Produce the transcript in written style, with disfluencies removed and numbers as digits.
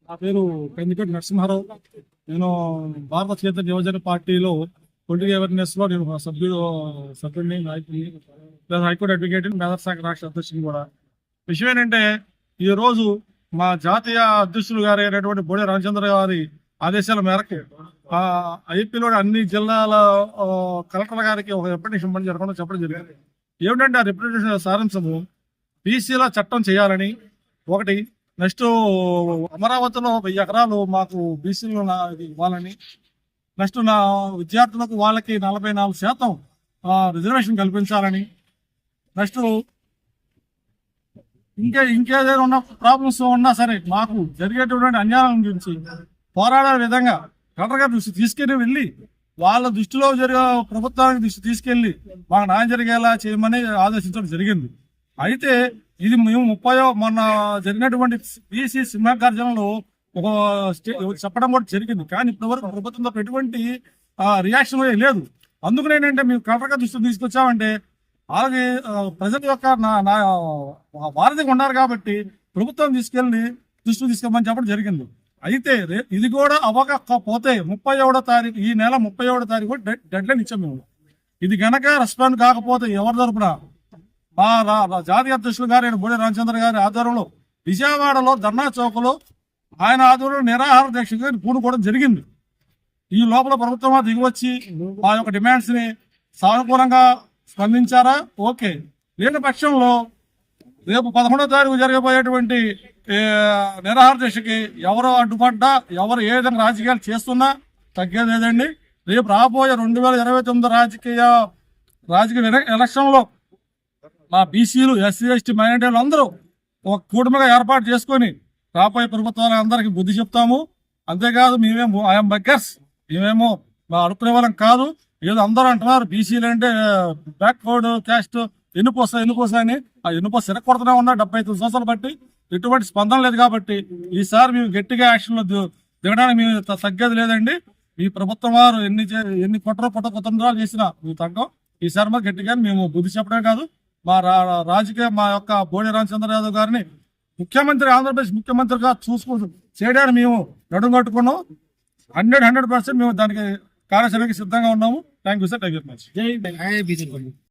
నా పేరు కందికటి నరసింహారావు. నేను భారత క్షేత్ర యువజన పార్టీలో పొలిటికల్ అవేర్నెస్ లో నేను సభ్యుడిని నాయకుడిని ప్లస్ హైకోర్టు అడ్వకేట్ మేధర్ శాఖ రాష్ట్ర అధ్యక్షుని కూడా. విషయం ఏంటంటే ఈ రోజు మా జాతీయ అధ్యక్షులు గారు అయినటువంటి బోడే రామచంద్ర గారి ఆదేశాల మేరకు ఐపీలోని అన్ని జిల్లాల కలెక్టర్ గారికి ఒక రిప్రజెంటేషన్ పని జరగడం చెప్పడం జరిగింది. ఏమిటంటే ఆ రిప్రజెంటేషన్ సారాంశము బీసీల చట్టం చేయాలని ఒకటి, నెక్స్ట్ అమరావతిలో 1000 ఎకరాలు మాకు బీసీలు ఇవ్వాలని, నెక్స్ట్ నా విద్యార్థులకు వాళ్ళకి 44% రిజర్వేషన్ కల్పించాలని, నెక్స్ట్ ఇంకేదైనా ఉన్న ప్రాబ్లమ్స్ ఉన్నా సరే మాకు జరిగేటటువంటి అన్యాయం గురించి పోరాడే విధంగా కలెక్టర్ గారి దృష్టి తీసుకెళ్ళి వెళ్ళి వాళ్ళ దృష్టిలో ప్రభుత్వానికి దృష్టి తీసుకెళ్లి మాకు న్యాయం జరిగేలా చేయమని ఆదేశించడం జరిగింది. అయితే ఇది మేము మొన్న జరిగినటువంటి బీసీ సింహాగర్జనలో ఒక చెప్పడం కూడా జరిగింది. కానీ ఇప్పటివరకు ప్రభుత్వంతో ఎటువంటి రియాక్షన్ లేదు. అందుకని ఏంటంటే మేము కలెక్టర్ దృష్టిని తీసుకొచ్చామంటే అలాగే ప్రజల యొక్క వారధిగా ఉన్నారు కాబట్టి ప్రభుత్వం తీసుకెళ్లి దృష్టిని తీసుకోమని చెప్పడం జరిగింది. అయితే ఇది కూడా అవ్వకపోతే 31వ తారీఖు ఈ నెల 31వ తారీఖు డెడ్ లైన్ ఇచ్చాం మేము. ఇది గనక రెస్పాండ్ కాకపోతే ఎవరి తరపున మా జాతీయ అధ్యక్షులు గారు బోడే రామచంద్ర గారి ఆధ్వర్యంలో విజయవాడలో ధర్నా చౌకలో ఆయన ఆధ్వర్యంలో నిరాహార దీక్షగా పూనుకోవడం జరిగింది. ఈ లోపల ప్రభుత్వం దిగివచ్చి మా యొక్క డిమాండ్స్ ని సానుకూలంగా స్పందించారా? ఓకే. లేని పక్షంలో రేపు 11వ తారీఖు జరగబోయేటువంటి నిరాహార దీక్షకి ఎవరు అడ్డుపడ్డా ఎవరు ఏ విధంగా రాజకీయాలు చేస్తున్నా తగ్గేది లేదండి. రేపు రాబోయే 2029 రాజకీయ ఎలక్షన్లో మా బీసీలు, ఎస్సీ, ఎస్టీ, మైనారిటీలు అందరూ ఒక కూటమిగా ఏర్పాటు చేసుకొని రాబోయే ప్రభుత్వాలకు అందరికీ బుద్ధి చెప్తాము. అంతేకాదు మేమేమో ఐఎమ్ బగ్గర్స్, మేమేమో మా అడుక్కునే వాళ్ళం కాదు. ఏదో అందరూ అంటున్నారు బీసీలు అంటే బ్యాక్వర్డ్ క్యాస్ట్ ఎన్నుకోసా అని. ఆ ఎన్నుకోస సిరకొడుతూనే ఉన్నా 79 సంవత్సరాలు బట్టి ఎటువంటి స్పందన లేదు. కాబట్టి ఈసారి మేము గట్టిగా యాక్షన్లో దిగడానికి మేము తగ్గేది లేదండి. ఈ ప్రభుత్వం వారు ఎన్ని కుతంత్రాలు చేసినా మేము తగ్గం. ఈసారి మాకు గట్టిగా మేము బుద్ధి చెప్పడమే కాదు మా మా యొక్క బోడే రామచంద్ర యాదవ్ గారిని ముఖ్యమంత్రి, ఆంధ్రప్రదేశ్ ముఖ్యమంత్రిగా చేయడానికి మేము నడుం కట్టుకున్నాం. 100% మేము దానికి కార్యాచరణకి సిద్ధంగా ఉన్నాము. Thank you sir. Thank you very much. జై